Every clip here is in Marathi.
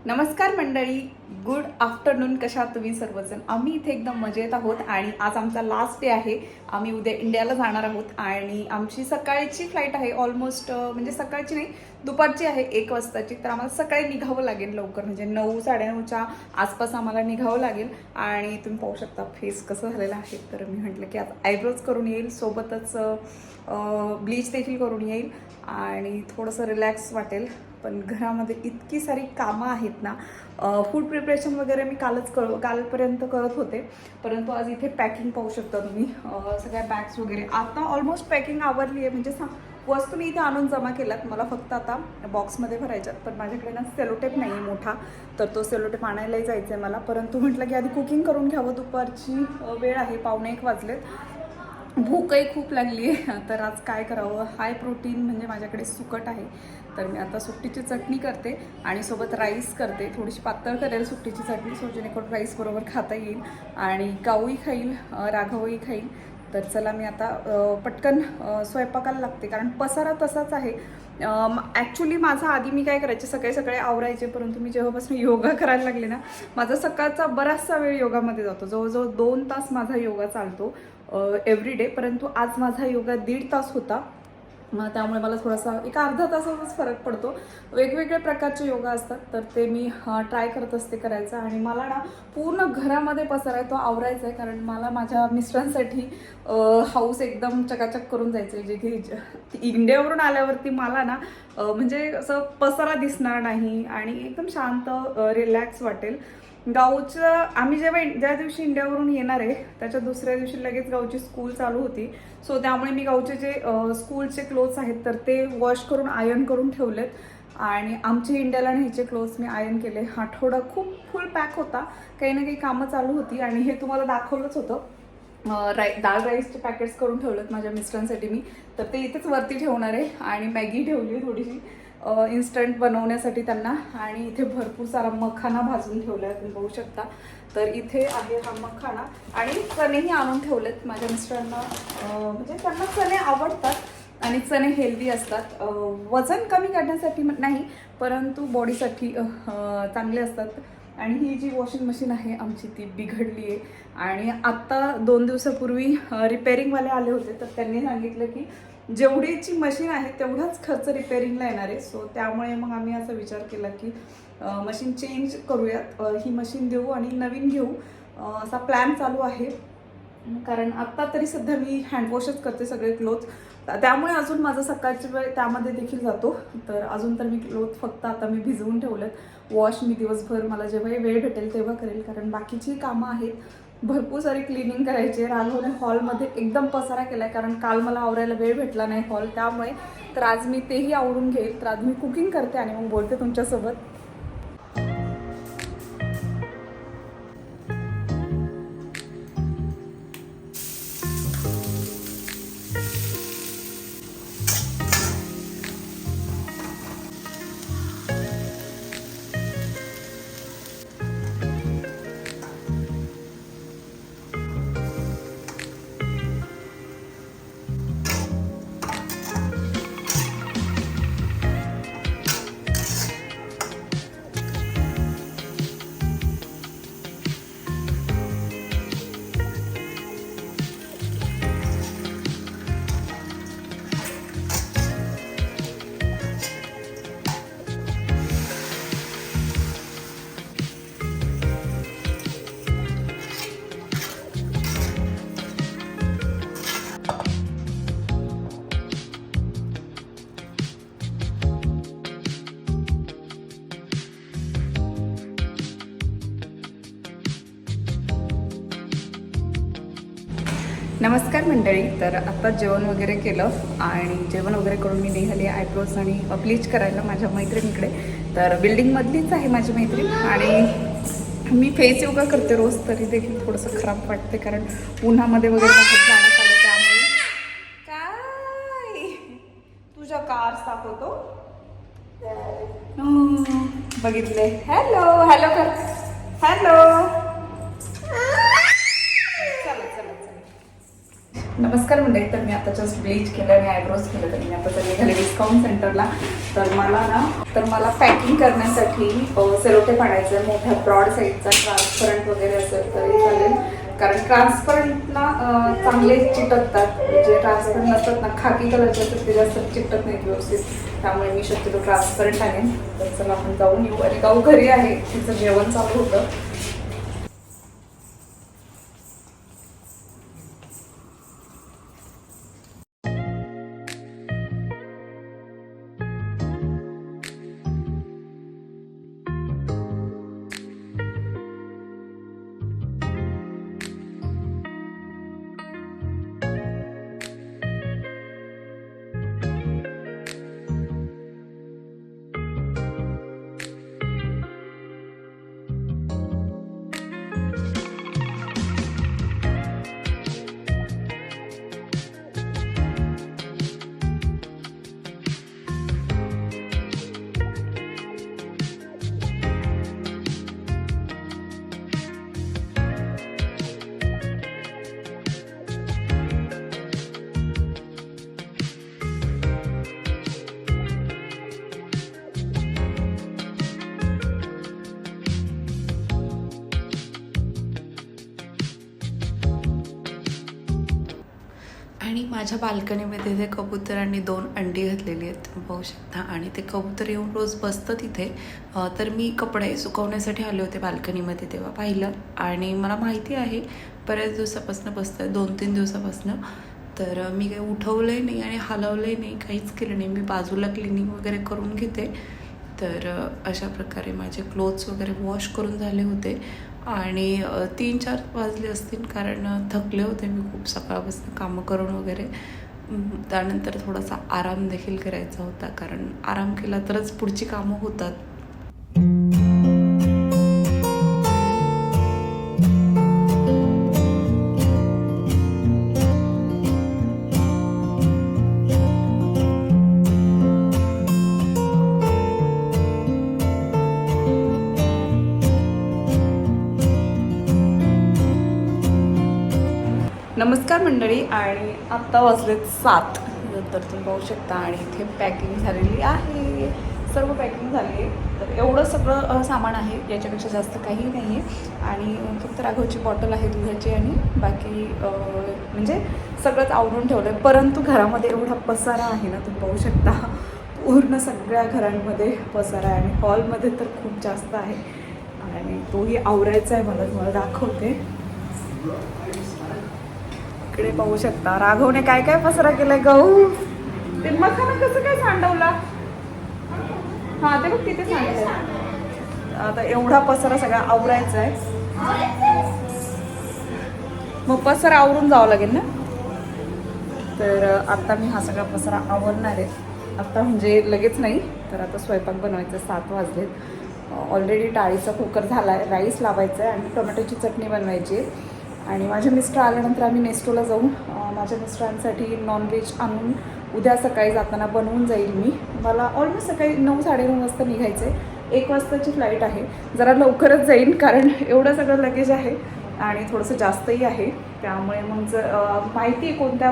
नमस्कार मंडळी, गुड आफ्टरनून. कशा आहात तुम्ही सर्वजण? आम्ही इथे एकदम मजेत आहोत आणि आज आमचा लास्ट डे आहे. आम्ही उद्या इंडियाला जाणार आहोत आणि आमची सकाळची फ्लाईट आहे. ऑलमोस्ट म्हणजे सकाळची नाही, दुपारची आहे 1 वाजताची. तर आम्हाला सकाळी निघावं लागेल लवकर, म्हणजे 9-9:30च्या आसपास आम्हाला निघावं लागेल. आणि तुम्ही पाहू शकता फेस कसं झालेलं आहे. तर मी म्हटलं की आता आयब्रोज करून येईल, सोबतच ब्लीच देखील करून येईल आणि थोडंसं रिलॅक्स वाटेल. पण घरामध्ये इतकी सारी कामं आहेत ना. फूड प्रिपरेशन वगैरे मी कालपर्यंत करत होते, परंतु आज इथे पॅकिंग पाहू शकता तुम्ही. सगळ्या बॅग्स वगैरे आता ऑलमोस्ट पॅकिंग आवरली आहे. म्हणजे वस्तू मी इथे आणून जमा केल्यात, मला फक्त आता बॉक्समध्ये भरायच्यात. पण माझ्याकडे ना सेलोटेप नाही आहे मोठा, तर तो सेलोटेप आणायलाही जायचं आहे मला. परंतु म्हटलं की आधी कुकिंग करून घ्यावं. दुपारची वेळ आहे, 12:45 वाजलेत. भूकही खूप लागली आहे. तर आज काय करावं, हाय प्रोटीन म्हणजे माझ्याकडे सुकट आहे. तर मी आता सुट्टीची चटणी करते आणि सोबत राईस करते. थोडीशी पातळ करेल सुट्टीची चटणी, सो जेणेकरून राईस बरोबर खाता येईल. आणि गाऊही खाईल, राघवही खाईल. तर चला मी आता पटकन स्वयंपाकाला लागते, कारण पसारा तसाच आहे. ॲक्च्युली माझा आधी मी काय करायचे, सकाळी सकाळी आवरायचे, परंतु मी जेव्हापासून योगा करायला लागले ना, माझा सकाळचा बराचसा वेळ योगामध्ये जातो. जवळजवळ 2 तास माझा योगा चालतो एव्हरी डे. परंतु आज माझा योगा 1.5 तास होता. त्यामुळे मला थोडासा एक अर्धा तासाचाच फरक पडतो. वेगवेगळ्या प्रकारचे योगा असतात, तर ते मी ट्राय करत असते करायचा. आणि मला ना पूर्ण घरामध्ये पसारा आहे तो आवरायचा आहे, कारण मला माझ्या मिस्टरांसाठी हाऊस एकदम चकाचक करून जायचं आहे. जे की इंडियावरून आल्यावरती मला ना म्हणजे असं पसारा दिसणार नाही आणि एकदम शांत रिलॅक्स वाटेल. गाऊचं आम्ही ज्या दिवशी इंडियावरून येणार आहे त्याच्या दुसऱ्या दिवशी लगेच गाऊची स्कूल चालू होती. सो त्यामुळे मी गाऊचे जे स्कूलचे क्लोथ्स आहेत तर ते वॉश करून आयर्न करून ठेवलेत. आणि आमचे इंडियाला न्यायचे क्लोथ्स मी आयर्न केले. आठवडा खूप फुल पॅक होता, काही ना काही कामं चालू होती. आणि हे तुम्हाला दाखवलंच होतं, दाल राईसचे पॅकेट्स करून ठेवलेत माझ्या मिस्टरांसाठी मी. तर ते इथेच वरती ठेवणार आहे. आणि मॅगी ठेवली थोडीशी इन्स्टंट बनवण्यासाठी त्यांना. आणि इथे भरपूर सारा मखाना भाजून ठेवला आहे, तुम्ही बघू शकता. तर इथे आहे हा मखाना. आणि चणेही आणून ठेवलेत माझ्या मिस्टरांना, म्हणजे त्यांना चणे आवडतात आणि चणे हेल्दी असतात. वजन कमी करण्यासाठी नाही, परंतु बॉडीसाठी चांगले असतात. आणि ही जी वॉशिंग मशीन आहे आमची ती बिघडली आहे. आणि आत्ता 2 दिवसापूर्वी रिपेअरिंगवाले आले होते, तर त्यांनी सांगितलं की जेवढीची मशीन आहे तेवढाच खर्च रिपेअरिंगला येणार आहे. सो त्यामुळे मग आम्ही असा विचार केला की मशीन चेंज करूयात, ही मशीन देऊ आणि नवीन घेऊ, असा प्लॅन चालू आहे. कारण आत्ता तरी सध्या मी हँडवॉशच करते सगळे क्लोथ, त्यामुळे अजून माझा सकाळची वेळ त्यामध्ये देखील जातो. तर अजून तर मी क्लोथ फक्त आता मी भिजवून ठेवलेत. वॉश मी दिवसभर मला जेव्हाही वेळ भेटेल तेव्हा करेल, कारण बाकीची कामं आहेत. भरपूर सारी क्लिनिंग करायची. राघवने हॉलमध्ये एकदम पसारा केला आहे, कारण काल मला आवरायला वेळ भेटला नाही हॉल, त्यामुळे. तर आज मी तेही आवरून घेईल. तर आज मी कुकिंग करते आणि मग बोलते तुमच्यासोबत. नमस्कार मंडळी. तर आता जेवण वगैरे केलं आणि जेवण वगैरे करून मी निघाली आयब्रोज आणि ब्लीच करायला माझ्या मैत्रिणीकडे. तर बिल्डिंगमधलीच आहे माझी मैत्रीण. आणि मी फेस योगा करते रोज, तरी देखील थोडंसं खराब वाटते, कारण उन्हामध्ये वगैरे बाहेर जाण्यात आलं त्यामुळे. काय तुझ्या कार्स दाखवतो बघितले. हॅलो हॅलो कर, हॅलो. नमस्कार मंडळी. तर मी आता जस्ट ब्लीच केलं आणि आयब्रोज केलं. तर मी आता तर निघाले डिस्काउंट सेंटरला. तर मला पॅकिंग करण्यासाठी सेलोटेप आणायचं आहे. मोठ्या ब्रॉड साईजचा ट्रान्सपरंट वगैरे असेल तरी चालेल, कारण ट्रान्सपरंटला चांगले चिटकतात. जे ट्रान्सपरंट नसतात ना, खाकी कलरचे असतात ते जास्त चिटकत नाहीत व्यवस्थित. त्यामुळे मी शक्यतो ट्रान्सपरंट आणेन. तर चला आपण जाऊन येऊ. आणि गाऊ घरी आहे, तिचं जेवण चालू होतं. आणि माझ्या बाल्कनीमध्ये ते कबुतरांनी 2 अंडी घातलेली आहेत, तुम्ही पाहू शकता. आणि ते कबूतर येऊन रोज बसतं तिथे. तर मी कपडे सुकवण्यासाठी आले होते बाल्कनीमध्ये, तेव्हा पाहिलं. आणि मला माहिती आहे बऱ्याच दिवसापासून बसतं आहे, 2-3 दिवसापासून. तर मी काही उठवलंही नाही आणि हलवलंही नाही, काहीच केलं नाही. मी बाजूला क्लिनिंग वगैरे करून घेते. तर अशा प्रकारे माझे क्लोथ्स वगैरे वॉश करून झाले होते. आणि 3-4 वाजले असतील, कारण थकले होते मी खूप सकाळपासून कामं करून वगैरे. त्यानंतर थोडासा आराम देखील करायचा होता, कारण आराम केला तरच पुढची कामं होतात. नमस्कार मंडळी. आणि आत्ता वाजलेत 7. तर तुम्ही पाहू शकता. आणि इथे पॅकिंग झालेली आहे, सर्व पॅकिंग झाली आहे. तर एवढं सगळं सामान आहे, याच्यापेक्षा जास्त काही नाही आहे. आणि फक्त राघवची बॉटल आहे दुधाची, आणि बाकी म्हणजे सगळंच आवरून ठेवलं आहे. परंतु घरामध्ये एवढा पसारा आहे ना, तुम्ही पाहू शकता. पूर्ण सगळ्या घरांमध्ये पसारा आहे, आणि हॉलमध्ये तर खूप जास्त आहे. आणि तोही आवरायचा आहे. मला तुम्हाला दाखवते. इकडे पाहू शकता राघवने काय काय पसरा केलाय. गहू ते मखाना कसं काय सांडवला. हा ते बघ तिथे सांडलंय. आता एवढा पसारा सगळा आवरायचा आहे. मग पसारा आवरून जावं लागेल ना. तर आता मी हा सगळा पसारा आवरणार आहे. आता म्हणजे लगेच नाही, तर आता स्वयंपाक बनवायचा. 7 वाजलेत. ऑलरेडी डाळीचा कुकर झाला आहे, राईस लावायचा आहे, आणि टोमॅटोची चटणी बनवायची आहे. आणि माझे मिस्टर आल्यानंतर आम्ही नेस्टोला जाऊन माझ्या मिस्टरांसाठी नॉनव्हेज आणून उद्या सकाळी जाताना बनवून जाईल मी. मला ऑलमोस्ट सकाळी 9-9:30 वाजता निघायचं आहे. 1 वाजताची फ्लाईट आहे. जरा लवकरच जाईन, कारण एवढं सगळं लगेज आहे आणि थोडंसं जास्तही आहे. त्यामुळे मग जर माहिती आहे कोणत्या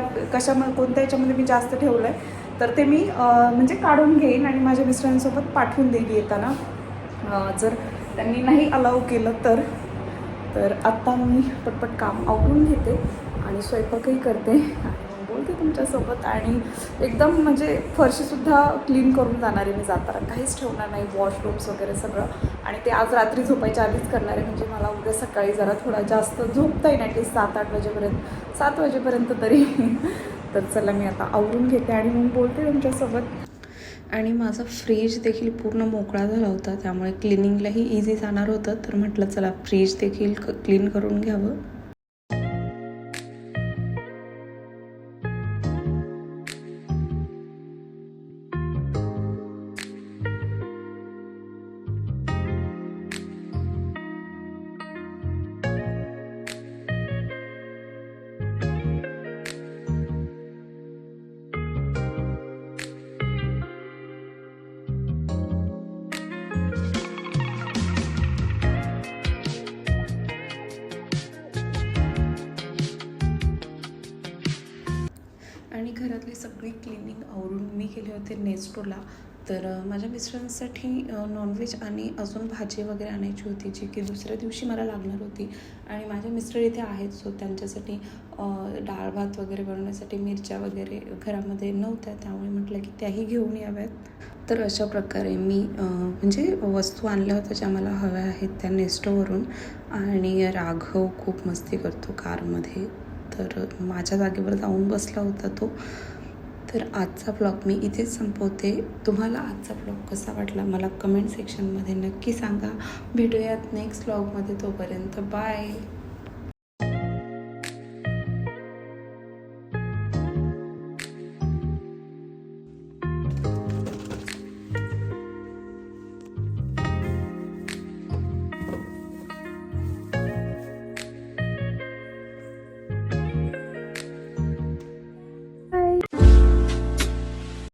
याच्यामध्ये मी जास्त ठेवलं आहे, तर ते मी म्हणजे काढून घेईन आणि माझ्या मिस्टरांसोबत पाठवून देईल येताना, जर त्यांनी नाही अलाउ केलं तर. तर आत्ता मी पटपट काम आवरून घेते आणि स्वयंपाकही करते आणि बोलते तुमच्यासोबत. आणि एकदम म्हणजे फरशीसुद्धा क्लीन करून जाणार आहे मी जाताना, काहीच ठेवणार नाही, वॉशरूम्स वगैरे सगळं. आणि ते आज रात्री झोपायच्या आधीच करणार आहे, म्हणजे मला उद्या सकाळी जरा थोडा जास्त झोपता येईल, ॲटलीस्ट 7-8 वाजेपर्यंत, 7 वाजेपर्यंत तरी. तर चला मी आता आवरून घेते आणि मग बोलते तुमच्यासोबत. आणि माझा फ्रीज देखील पूर्ण मोकळा झाला होता, त्यामुळे क्लिनिंगलाही इझी जाणार होतं. तर म्हटलं चला फ्रीज देखील क्लीन करून घ्यावं. सगळी क्लिनिंग आवरून मी गेले होते नेस्टोला. तर माझ्या मिस्टरांसाठी नॉनव्हेज आणि अजून भाजी वगैरे आणायची होती, जी की दुसऱ्या दिवशी मला लागणार होती. आणि माझे मिस्टर इथे आहेत, सो त्यांच्यासाठी डाळ भात वगैरे बनवण्यासाठी मिरच्या वगैरे घरामध्ये नव्हत्या, त्यामुळे म्हटलं की त्याही घेऊन याव्यात. तर अशा प्रकारे मी म्हणजे वस्तू आणल्या होत्या ज्या मला हव्या आहेत त्या नेस्टोवरून. आणि राघव खूप मस्ती करतो कारमध्ये, तर माझ्या जागेवर जाऊन बसला होता तो. तर आजचा ब्लॉग मी इथेच संपवते. तुम्हाला आजचा ब्लॉग कसा वाटला मला कमेंट सेक्शनमध्ये नक्की सांगा. भेटूयात नेक्स्ट ब्लॉगमध्ये. तोपर्यंत बाय.